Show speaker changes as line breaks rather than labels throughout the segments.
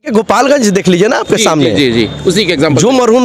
गोपालगंज देख लीजिए ना आपके सामने।
जी जी उसी के एग्जाम्पल।
जो मरहूम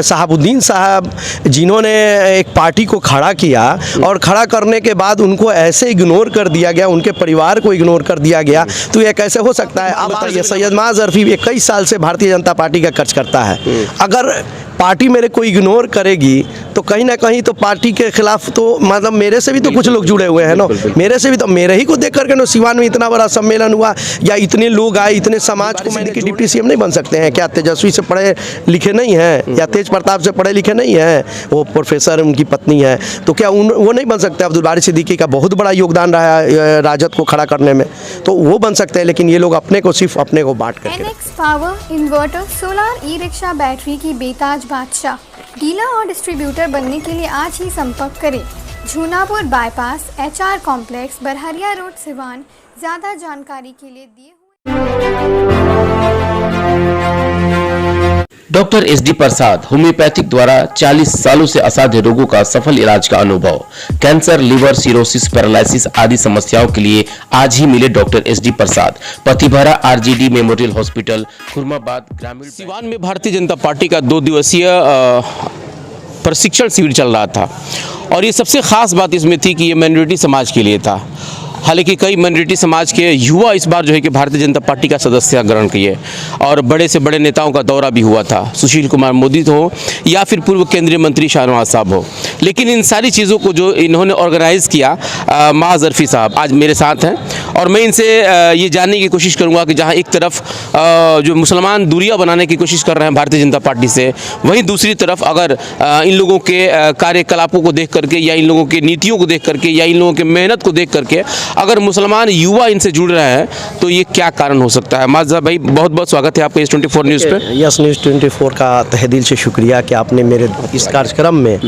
शहाबुद्दीन साहब जिन्होंने एक पार्टी को खड़ा किया और खड़ा करने के बाद उनको ऐसे इग्नोर कर दिया गया, उनके परिवार को इग्नोर कर दिया गया, तो ये कैसे हो सकता है? आप बताइए, सैयद माज अरफी 21 साल से भारतीय जनता पार्टी का कर्ज करता है। अगर पार्टी मेरे को इग्नोर करेगी तो कहीं ना कहीं तो पार्टी के खिलाफ तो मतलब मेरे से भी तो कुछ लोग जुड़े हुए हैं ना, मेरे से भी तो, मेरे ही को देख करके ना सिवान में इतना बड़ा सम्मेलन हुआ या इतने लोग आए, इतने समाज को। मैंने कि डिप्टी सीएम नहीं बन सकते हैं क्या? तेजस्वी से पढ़े लिखे नहीं हैं या तेज प्रताप से पढ़े लिखे नहीं हैं? वो प्रोफेसर, उनकी पत्नी है, तो क्या वो नहीं बन सकते? अब्दुल बारी सिद्दीकी का बहुत बड़ा योगदान रहा है राजद को खड़ा करने में, तो वो बन सकते हैं, लेकिन ये लोग अपने को सिर्फ अपने को बांट करके।
NX power inverter, solar, e rickshaw, battery की बेताज बादशाह। डीलर और डिस्ट्रीब्यूटर बनने के लिए आज ही संपर्क करें। Jhunapur bypass, HR complex, Barharia road, Siwan. ज़्यादा जानकारी के लिए दिए
डॉक्टर SD प्रसाद, होम्योपैथिक द्वारा 40 सालों से असाध्य रोगों का सफल इलाज का अनुभव। कैंसर, लिवर, सिरोसिस, पैरालिसिस आदि समस्याओं के लिए आज ही मिले डॉक्टर SD प्रसाद। पतिभरा RGD मेमोरियल हॉस्पिटल, खुरमाबाद ग्रामीण। सिवान में भारतीय जनता पार्टी का 2 दिवसीय प्रशिक्षण शिविर चल रहा था और ये सबसे खास बात इसमें थी कि ये माइनॉरिटी समाज के लिए था। हालांकि कई माइनॉरिटी समाज के युवा इस बार जो है कि भारतीय जनता पार्टी का सदस्य ग्रहण किए और बड़े से बड़े नेताओं का दौरा भी हुआ था, सुशील कुमार मोदी हो या फिर पूर्व केंद्रीय मंत्री शाहनवाज साहब हो। लेकिन इन सारी चीज़ों को जो इन्होंने ऑर्गेनाइज किया, माज अरफी साहब आज मेरे साथ हैं और मैं इनसे ये जानने की कोशिश करूँगा कि जहाँ एक तरफ जो मुसलमान दूरियाँ बनाने की कोशिश कर रहे हैं भारतीय जनता पार्टी से, वहीं दूसरी तरफ अगर इन लोगों के कार्यकलापों को देख करके या इन लोगों की नीतियों को देख करके या इन लोगों की मेहनत को देख करके अगर मुसलमान युवा इनसे जुड़ रहे हैं तो ये क्या कारण हो सकता है? माजा भाई, बहुत बहुत स्वागत है आपका इस 24 न्यूज़ पे।
यस न्यूज़ 24 का तहे दिल से शुक्रिया कि आपने मेरे इस कार्यक्रम में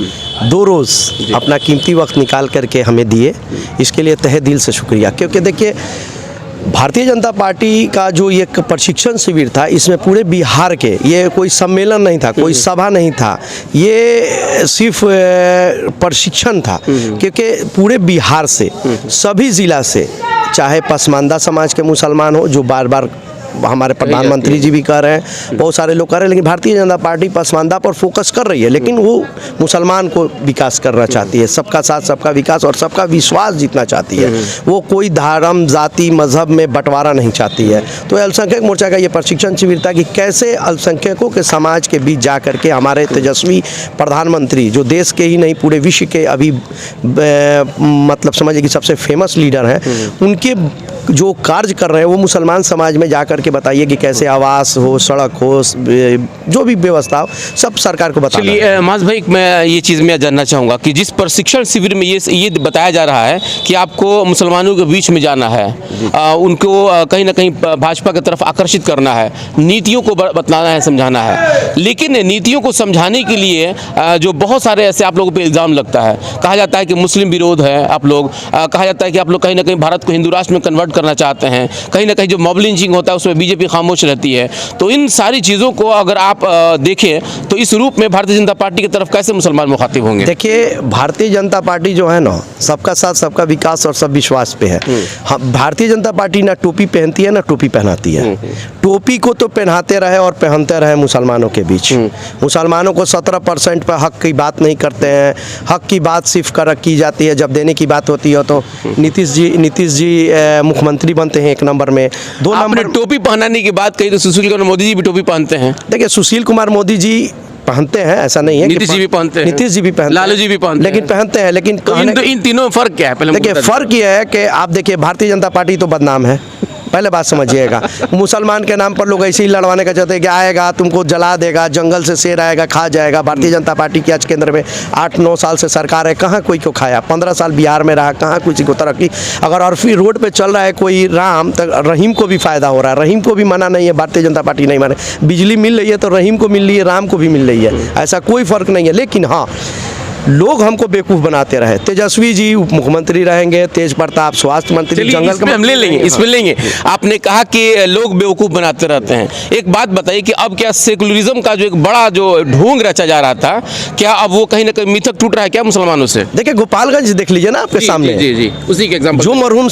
2 रोज़ अपना कीमती वक्त निकाल करके हमें दिए, इसके लिए तहे दिल से शुक्रिया। क्योंकि देखिए, भारतीय जनता पार्टी का जो ये प्रशिक्षण शिविर था, इसमें पूरे बिहार के, ये कोई सम्मेलन नहीं था, कोई सभा नहीं था, ये सिर्फ प्रशिक्षण था। क्योंकि पूरे बिहार से, सभी ज़िला से, चाहे पसमानदा समाज के मुसलमान हो, जो बार बार हमारे प्रधानमंत्री जी भी कर रहे हैं, बहुत सारे लोग कर रहे हैं, लेकिन भारतीय जनता पार्टी पसमानदा पर फोकस कर रही है, लेकिन वो मुसलमान को विकास करना चाहती है, सबका साथ सबका विकास और सबका विश्वास जीतना चाहती है। वो कोई धर्म, जाति, मजहब में बंटवारा नहीं चाहती है। तो अल्पसंख्यक मोर्चा का ये प्रशिक्षण शिविर था कि कैसे अल्पसंख्यकों के समाज के बीच जा करके हमारे तेजस्वी प्रधानमंत्री, जो देश के ही नहीं पूरे विश्व के अभी मतलब समझिए कि सबसे फेमस लीडर हैं, उनके जो कार्य कर रहे हैं वो मुसलमान समाज में जा करके बताइए कि कैसे आवास हो, सड़क हो, जो भी व्यवस्था हो, सब सरकार को बताइए।
चलिए माज भाई, मैं ये चीज़ मैं जानना चाहूँगा कि जिस प्रशिक्षण शिविर में ये बताया जा रहा है कि आपको मुसलमानों के बीच में जाना है, उनको कहीं ना कहीं भाजपा की तरफ आकर्षित करना है, नीतियों को बतलाना है, समझाना है, लेकिन नीतियों को समझाने के लिए जो बहुत सारे ऐसे आप लोगों पर इल्ज़ाम लगता है, कहा जाता है कि मुस्लिम विरोध है आप लोग, कहा जाता है कि आप लोग कहीं ना कहीं भारत को हिंदू राष्ट्र में कन्वर्ट करना चाहते हैं, कहीं ना कहीं जो मॉब लिंचिंग होता है उसमें बीजेपी खामोश रहती है। तो इन सारी चीज़ों को अगर आप देखें तो इस रूप में भारतीय जनता पार्टी की तरफ कैसे मुसलमान मुखातिब होंगे?
देखिए, भारतीय जनता पार्टी जो है ना, सबका साथ सबका विकास और सब विश्वास पे है। भारतीय जनता पार्टी ना टोपी पहनती है ना टोपी पहनाती है। टोपी को तो पहनाते रहे और पहनते रहे मुसलमानों के बीच। मुसलमानों को 17% पर हक की बात नहीं करते हैं, हक की बात सिर्फ की जाती है, जब देने की बात होती है तो नीतीश जी मुख्यमंत्री बनते हैं 1 नंबर में। 2 नंबर
टोपी पहनाने की बात कही तो सुशील कुमार मोदी जी भी टोपी पहनते हैं।
देखिए, सुशील कुमार मोदी जी पहनते हैं, ऐसा नहीं है।
नीतीश जी भी पहनते हैं,
नीतीश जी भी पहनते हैं,
लालू जी भी पहनते हैं,
लेकिन पहनते हैं। लेकिन
इन तीनों में फर्क क्या है? पहले
देखिए, फर्क ये है कि आप देखिए, भारतीय जनता पार्टी तो बदनाम है, पहले बात समझिएगा। मुसलमान के नाम पर लोग ऐसे ही लड़वाने का चाहते हैं कि आएगा तुमको जला देगा, जंगल से शेर आएगा खा जाएगा। भारतीय जनता पार्टी की आज केंद्र में 8-9 साल से सरकार है, कहाँ कोई को खाया? 15 साल बिहार में रहा, कहाँ किसी को तरक्की? अगर अरफी रोड पे चल रहा है कोई राम, तो रहीम को भी फायदा हो रहा है। रहीम को भी मना नहीं है, भारतीय जनता पार्टी नहीं माने। बिजली मिल रही है तो रहीम को मिल रही है, राम को भी मिल रही है, ऐसा कोई फर्क नहीं है। लेकिन हाँ, लोग हमको बेवकूफ़ बनाते रहे। तेजस्वी जी उप मुख्यमंत्री रहेंगे, तेज प्रताप स्वास्थ्य मंत्री,
चलिए
जंगल
इसमें हम ले लेंगे, इसमें लेंगे। आपने कहा कि लोग बेवकूफ़ बनाते रहते हैं। एक बात बताइए कि अब क्या सेकुलरिज्म का जो एक बड़ा जो ढोंग रचा जा रहा था, क्या अब वो कहीं ना कहीं मिथक टूट रहा है क्या मुसलमानों से?
देखिए गोपालगंज देख लीजिए ना आपके सामने,
जी जी, उसी के एग्जाम्पल
जो मरहूम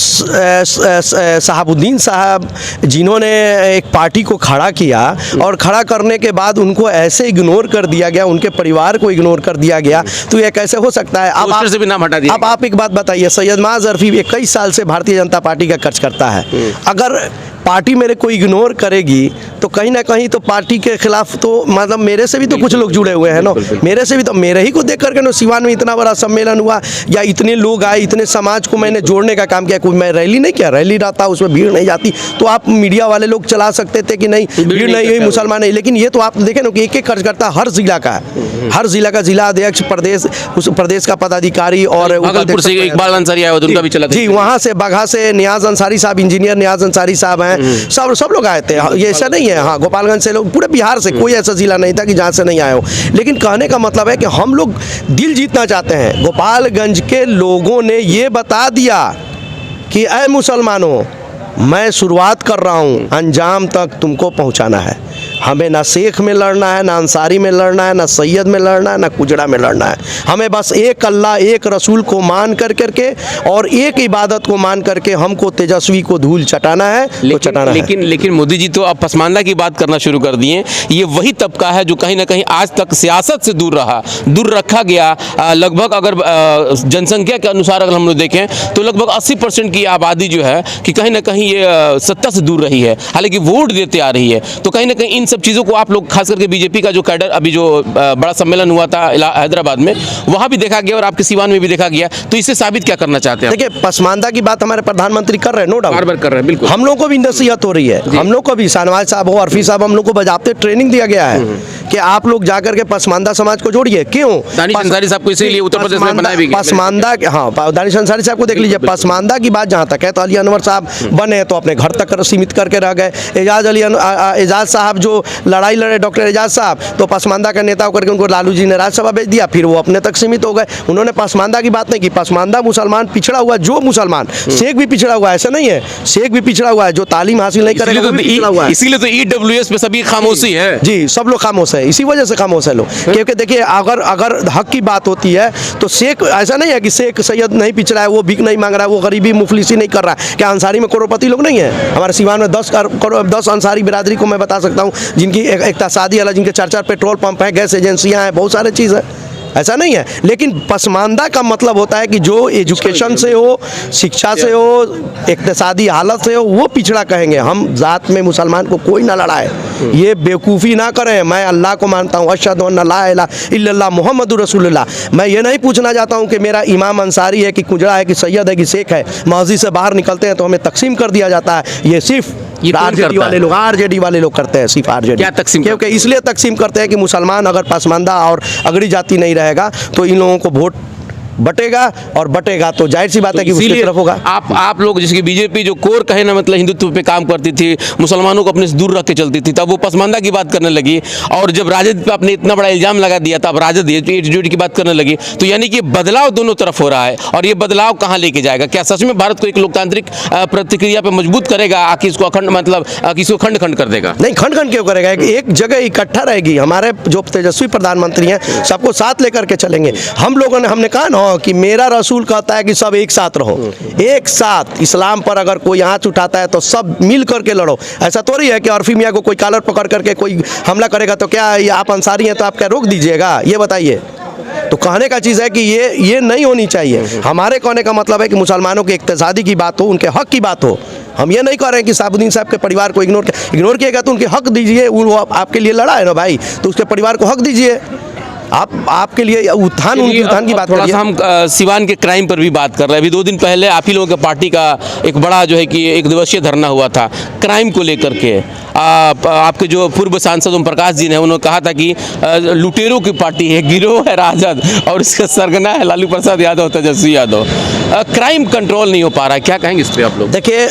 शहाबुद्दीन साहब जिन्होंने एक पार्टी को खड़ा किया और खड़ा करने के बाद उनको ऐसे इग्नोर कर दिया गया, उनके परिवार को इग्नोर कर दिया गया, तो ये कैसे हो सकता है? अब
से भी नाम हटा दिया।
अब आप एक बात बताइए, सैयद माज़ ज़रफ़ी 21 साल से भारतीय जनता पार्टी का कर्ज करता है। अगर पार्टी मेरे को इग्नोर करेगी तो कहीं ना कहीं तो पार्टी के खिलाफ तो मतलब मेरे से भी तो कुछ लोग जुड़े हुए हैं ना, मेरे से भी तो मेरे ही को देख करके ना सिवान में इतना बड़ा सम्मेलन हुआ या इतने लोग आए, इतने समाज को मैंने जोड़ने का काम किया। कोई मैं रैली नहीं किया, रैली रहता उसमें भीड़ नहीं जाती, तो आप मीडिया वाले लोग चला सकते थे कि नहीं भीड़ नहीं हुई, मुसलमान नहीं। लेकिन ये तो आप देखें ना कि एक एक कर्ज करता हर जिला का है, हर जिला का जिला अध्यक्ष, प्रदेश उस प्रदेश का पदाधिकारी और
भागलपुर से इकबाल अंसारी आए, उनका भी चला
जी, वहाँ से बगहा से नियाज अंसारी साहब, इंजीनियर नियाज अंसारी साहब हैं, सब लोग आए थे। ये ऐसा नहीं है, हाँ गोपालगंज से लोग, पूरे बिहार से कोई ऐसा जिला नहीं था कि जहाँ से नहीं आए हो। लेकिन कहने का मतलब है कि हम लोग दिल जीतना चाहते हैं। गोपालगंज के लोगों ने ये बता दिया कि ऐ मुसलमानों, मैं शुरुआत कर रहा हूँ, अंजाम तक तुमको पहुँचाना है। हमें ना शेख में लड़ना है, ना अंसारी में लड़ना है, ना सैयद में लड़ना है, ना कुजड़ा में लड़ना है। हमें बस एक अल्लाह, एक रसूल को मान करके और एक इबादत को मान करके हमको तेजस्वी को धूल चटाना है, तो चटाना है।
लेकिन मोदी जी तो अब पसमानदा की बात करना शुरू कर दिए। ये वही तबका है जो कहीं ना कहीं आज तक सियासत से दूर रखा गया। लगभग अगर जनसंख्या के अनुसार अगर हम लोग देखें तो लगभग 80% की आबादी जो है कि कहीं ना कहीं ये सत्ता से दूर रही है, हालांकि वोट देते आ रही है। तो कहीं ना कहीं इन सब चीज़ों को आप लोग, खास करके बीजेपी का जो कैडर, अभी जो बड़ा सम्मेलन हुआ था हैदराबाद में, वहाँ भी देखा गया और आपके सिवान में भी देखा गया, तो इससे साबित क्या करना चाहते हैं?
देखिए पसमानदा की बात हमारे प्रधानमंत्री कर रहे हैं, नो डाउट
बार-बार कर रहे हैं, बिल्कुल।
हम लोग को भी नसीहत हो रही है, हम लोग को भी, शाहनवाज साहब हो, अरफी साहब, हम लोग को बजाते ट्रेनिंग दिया गया है कि आप लोग जाकर के पसमानदा समाज को जोड़िए। क्यों?
दानिश अंसारी साहब को इसीलिए उत्तर प्रदेश में बनाया भी गया।
पसमानदा, हाँ दानिश अंसारी साहब को देख लीजिए। पसमानदा की बात जहाँ तक है तो अली अनवर साहब बने तो अपने घर तक सीमित करके रह गए। एजाज साहब जो लड़ाई लड़े, डॉक्टर एजाज साहब, तो पसमानदा का नेता होकर के उनको लालू जी ने राज्यसभा भेज दिया, फिर वो अपने तक सीमित हो गए। उन्होंने पसमानदा की बात नहीं की। पसमानदा मुसलमान पिछड़ा हुआ, जो मुसलमान, शेख भी पिछड़ा हुआ है, ऐसा नहीं है, शेख भी पिछड़ा हुआ है, जो तालीम हासिल नहीं करेगा वो भी पिछड़ा हुआ है।
इसीलिए तो EWS पे सभी खामोशी है
जी, सब लोग खामोश है, इसी वजह से खामोश है लोग। क्योंकि देखिए अगर हक की बात होती है तो शेख, ऐसा नहीं है कि शेख सैयद नहीं पिछड़ा है, वो भीख नहीं मांग रहा है, वो गरीबी मुफलिसी नहीं कर रहा है। क्या अंसारी में करोड़पति लोग नहीं है? हमारे सिवान में 10 अंसारी बिरादरी को मैं बता सकता हूँ, जिनकी एक शादी वाला, जिनके 4 पेट्रोल पंप हैं, गैस एजेंसियां हैं, बहुत सारे चीज़ है, ऐसा नहीं है। लेकिन पसमानदा का मतलब होता है कि जो एजुकेशन से हो, शिक्षा से हो, इक्तिसादी हालत से हो, वो पिछड़ा कहेंगे। हम जात में मुसलमान को कोई ना लड़ाए, ये बेवकूफ़ी ना करें। मैं अल्लाह को मानता हूँ, अशहदु अन्ना ला इलाहा इल्लल्लाह मुहम्मदुर रसूलुल्लाह। मैं ये नहीं पूछना चाहता हूँ कि मेरा इमाम अंसारी है कि कुजड़ा है कि सैयद है कि शेख है। मस्जिद से बाहर निकलते हैं तो हमें तकसीम कर दिया जाता है। ये सिर्फ आरजेडी वाले लोग करते हैं, सिर्फ आरजेडी।
क्या तकसीम?
क्योंकि इसलिए तकसीम करते हैं कि मुसलमान अगर पसमानदा और अगड़ी जाति नहीं रहेगा तो इन लोगों को वोट बटेगा, और बटेगा तो जाहिर सी बात है कि उसकी तरफ होगा।
आप लोग, जिसकी बीजेपी जो कोर कहे ना, मतलब हिंदुत्व पे काम करती थी, मुसलमानों को अपने से दूर रख के चलती थी, तब वो पसमानदा की बात करने लगी। और जब राजद पे आपने इतना बड़ा इल्जाम लगा दिया था, अब राजद एटीट्यूड की बात करने लगी। तो यानी कि बदलाव दोनों तरफ हो रहा है, और ये बदलाव कहाँ लेके जाएगा? क्या सच में भारत को एक लोकतांत्रिक प्रतिक्रिया पे मजबूत करेगा, आखिर इसको अखंड, मतलब इसको खंड खंड कर देगा?
नहीं, खंड खंड क्यों करेगा? एक जगह इकट्ठा रहेगी। हमारे जो तेजस्वी प्रधानमंत्री हैं, सबको साथ लेकर के चलेंगे। हम लोगों ने, हमने कहा ना कि मेरा रसूल कहता है कि सब एक साथ रहो, एक साथ। इस्लाम पर अगर कोई आंच उठाता है तो सब मिल करके लड़ो। ऐसा तो नहीं है कि अरफी मियाँ को कोई कॉलर पकड़ करके कोई हमला करेगा तो क्या आप अंसारी हैं तो आप क्या रोक दीजिएगा? ये बताइए। तो कहने का चीज़ है कि ये नहीं होनी चाहिए। हमारे कहने का मतलब है कि मुसलमानों के इक्तिसादी की बात हो, उनके हक की बात हो। हम ये नहीं कह रहे हैं कि शहाबुद्दीन साहब के परिवार को इग्नोर किएगा तो उनके हक दीजिए। वो आपके लिए लड़ा है ना भाई, तो उसके परिवार को हक दीजिए। आपके लिए उत्थान की बात।
थोड़ा सा हम सिवान के क्राइम पर भी बात कर रहे हैं। अभी 2 दिन पहले आप ही लोगों के पार्टी का एक बड़ा जो है कि 1 दिवसीय धरना हुआ था क्राइम को लेकर के। आपके जो पूर्व सांसद ओम प्रकाश जी ने, उन्होंने कहा था कि लुटेरों की पार्टी है, गिरोह है राजद, और इसका सरगना है लालू प्रसाद यादव, तेजस्वी यादव। क्राइम कंट्रोल नहीं हो पा रहा है, क्या कहेंगे इस पर आप लोग?
देखिए,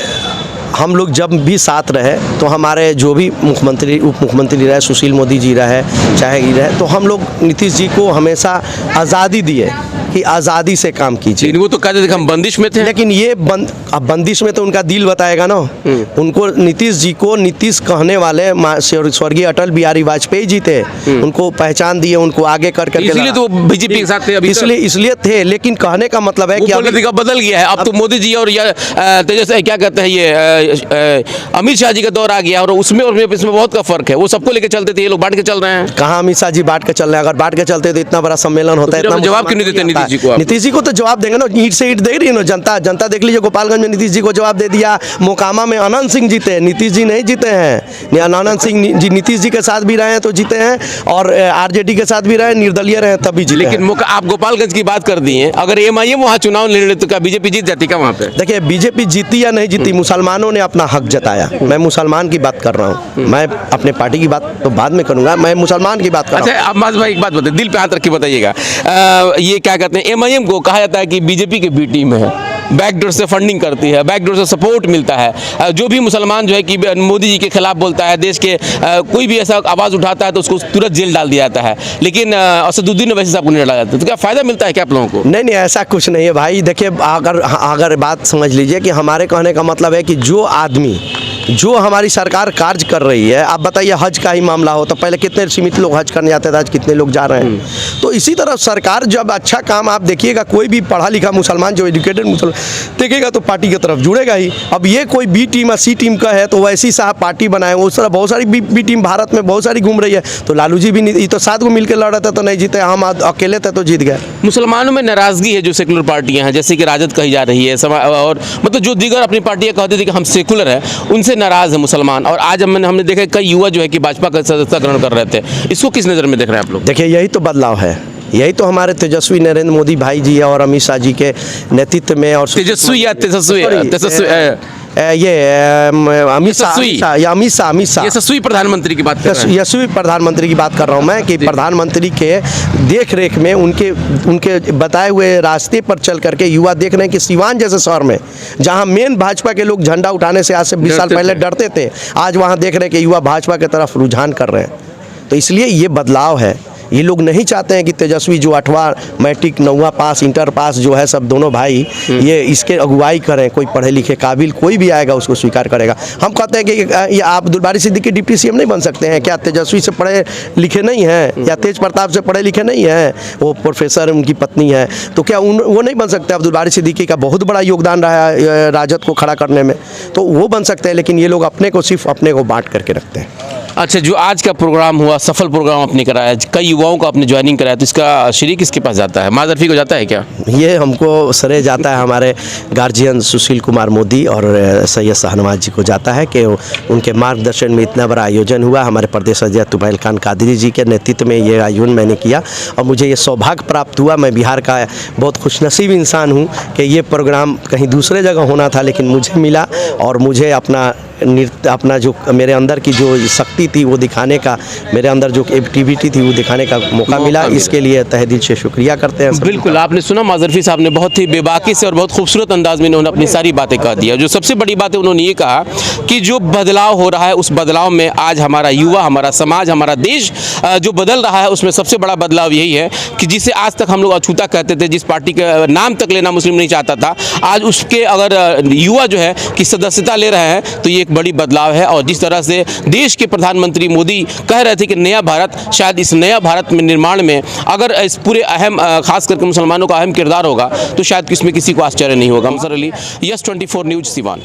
हम लोग जब भी साथ रहे तो हमारे जो भी मुख्यमंत्री उप मुख्यमंत्री रहे, सुशील मोदी जी रहे, चाहे ये रहे, तो हम लोग नीतीश जी को हमेशा आज़ादी दिए कि आज़ादी से काम कीजिए।
वो तो कहते थे कि हम बंदिश में थे,
लेकिन ये अब बंदिश में तो उनका दिल बताएगा ना। उनको नीतीश जी को नीतीश कहने वाले स्वर्गीय अटल बिहारी वाजपेयी जी थे, उनको पहचान दिए, उनको आगे कर करके
इसलिए तो बीजेपी के साथ थे अभी तक।
इसलिए थे, लेकिन कहने का मतलब है कि
पॉलिटिक्स बदल गया है। अब तो मोदी जी और तेजस्वी क्या कहते हैं ये अमित शाह जी का दौर आ गया, और उसमें और इसमें बहुत का फर्क है। वो सबको लेके चलते थे, ये लोग बांट के चल रहे हैं।
कहाँ अमित शाह जी बांट के चल रहे हैं? अगर बांट के चलते तो इतना बड़ा सम्मेलन होता है। इतना
जवाब क्यों नहीं देते
नीतीश जी को? तो जवाब देंगे ना, ईंट से ईंट दे रही है ना जनता देख लीजिए, गोपालगंज में नीतीश जी को जवाब दे दिया, मोकामा में अनंत सिंह जीते, नीतीश जी नहीं जीते हैं। अनंत सिंह जी नीतीश जी के साथ भी रहे हैं तो जीते हैं, और आरजेडी के साथ भी रहे, निर्दलीय रहे तभी जीते।
लेकिन आप गोपालगंज की बात कर दी है, अगर एमआईएम वहाँ चुनाव लड़ रहे तो क्या बीजेपी जीत जाती क्या वहाँ पे?
देखिए, बीजेपी जीती या नहीं जीती, मुसलमानों ने अपना हक जताया। मैं मुसलमान की बात कर रहा हूँ, मैं अपने पार्टी की बात तो बाद में करूंगा, मैं मुसलमान की बात कर रहा हूँ।
अच्छा, अब्बास भाई एक बात बताइए, दिल पे हाथ रख के बताइएगा, ये क्या कहते हैं, एमआईएम को कहा जाता है कि बीजेपी के बी टीम है, बैकडोर से फंडिंग करती है, बैकडोर से सपोर्ट मिलता है। जो भी मुसलमान जो है कि मोदी जी के खिलाफ बोलता है, देश के कोई भी ऐसा आवाज़ उठाता है तो उसको तुरंत जेल डाल दिया जाता है। लेकिन असदुद्दीन ओवैसी साहब को नहीं डाला जाता, तो क्या फ़ायदा मिलता है क्या आप लोगों को?
नहीं, ऐसा कुछ नहीं है भाई। देखिए, अगर बात समझ लीजिए कि हमारे कहने का मतलब है कि जो आदमी, जो हमारी सरकार कार्य कर रही है, आप बताइए हज का ही मामला हो तो पहले कितने सीमित लोग हज करने जाते थे, आज कितने लोग जा रहे हैं। तो इसी तरह सरकार जब अच्छा काम, आप देखिएगा कोई भी पढ़ा लिखा मुसलमान जो एजुकेटेड मुसलमान देखेगा तो पार्टी की तरफ जुड़ेगा ही। अब ये कोई बी टीम या सी टीम का है तो वैसी साहब पार्टी बनाए, उस तरह बहुत सारी बी टीम भारत में बहुत सारी घूम रही है। तो लालू जी भी नहीं, तो 7 को मिलकर लड़ रहे थे तो नहीं जीते, हम अकेले थे तो जीत गए।
मुसलमानों में नाराजगी है जो सेकुलर पार्टियां हैं, जैसे कि राजद कही जा रही है, और मतलब जो दीगर अपनी पार्टियां कहती थी कि हम सेकुलर हैं, उनसे नाराज है मुसलमान। और आज हमने देखा कई युवा जो है कि भाजपा का सदस्यता ग्रहण कर रहे थे। इसको किस नज़र में देख रहे हैं आप लोग?
देखिए, यही तो बदलाव है, यही तो हमारे तेजस्वी नरेंद्र मोदी भाई जी और अमित शाह जी के नेतृत्व में, और
तेजस्वी या तेजस्वी यशस्वी प्रधानमंत्री की बात कर रहे हैं।
यशस्वी प्रधानमंत्री की बात कर रहा हूँ मैं, कि प्रधानमंत्री के देख रेख में, उनके बताए हुए रास्ते पर चल करके युवा देख रहे हैं कि सिवान जैसे शहर में, जहाँ मेन भाजपा के लोग झंडा उठाने से आज से 20 साल पहले डरते थे, आज वहाँ देख रहे हैं कि युवा भाजपा की तरफ रुझान कर रहे हैं। तो इसलिए ये बदलाव है। ये लोग नहीं चाहते हैं कि तेजस्वी जो 8वां मैट्रिक 9वां पास इंटर पास जो है सब दोनों भाई, ये इसके अगुवाई करें। कोई पढ़े लिखे काबिल कोई भी आएगा उसको स्वीकार करेगा। हम कहते हैं कि ये आप अब्दुल बारी सिद्दीकी डिप्टी सीएम नहीं बन सकते हैं क्या? तेजस्वी से पढ़े लिखे नहीं हैं, या तेज प्रताप से पढ़े लिखे नहीं हैं, वो प्रोफेसर उनकी पत्नी है, तो क्या वो नहीं बन सकते? अब्दुल बारी सिद्दीकी का बहुत बड़ा योगदान रहा है राजद को खड़ा करने में, तो वो बन सकते हैं। लेकिन ये लोग अपने को सिर्फ अपने को बांट करके रखते हैं।
अच्छा, जो आज का प्रोग्राम हुआ, सफल प्रोग्राम आपने कराया, कई युवाओं का आपने ज्वाइनिंग कराया, तो इसका श्रेय किसके पास जाता है? माजरफी को जाता है क्या?
ये हमको श्रेय जाता है हमारे गार्जियन सुशील कुमार मोदी और सैयद शाहनवाज जी को जाता है कि उनके मार्गदर्शन में इतना बड़ा आयोजन हुआ। हमारे प्रदेश अध्यक्ष तुफैल खान कादरी जी के नेतृत्व में ये आयोजन मैंने किया, और मुझे ये सौभाग्य प्राप्त हुआ। मैं बिहार का बहुत खुशनसीब इंसान हूँ कि ये प्रोग्राम कहीं दूसरे जगह होना था, लेकिन मुझे मिला, और मुझे अपना जो मेरे अंदर की जो शक्ति थी वो दिखाने का, मेरे अंदर जो एक्टिविटी थी वो दिखाने का मौका मिला। इसके लिए तहे दिल से शुक्रिया करते हैं।
बिल्कुल, आपने सुना माजरफी साहब ने बहुत ही बेबाकी से और बहुत खूबसूरत अंदाज में उन्होंने अपनी सारी बातें कह दी। जो सबसे बड़ी बात है, उन्होंने ये कहा कि जो बदलाव हो रहा है उस बदलाव में आज हमारा युवा, हमारा समाज, हमारा देश जो बदल रहा है, उसमें सबसे बड़ा बदलाव यही है कि जिसे आज तक हम लोग अछूता कहते थे, जिस पार्टी का नाम तक लेना मुस्लिम नहीं चाहता था, आज उसके अगर युवा जो है कि सदस्यता ले रहे हैं, तो ये एक बड़ी बदलाव है। और जिस तरह से देश के प्रधानमंत्री मोदी कह रहे थे कि नया भारत, शायद इस नया भारत में निर्माण में अगर इस पूरे अहम, खास करके मुसलमानों का अहम किरदार होगा, तो शायद इसमें किसी को आश्चर्य नहीं होगा। मसर अली, यस 24 न्यूज़, सिवान।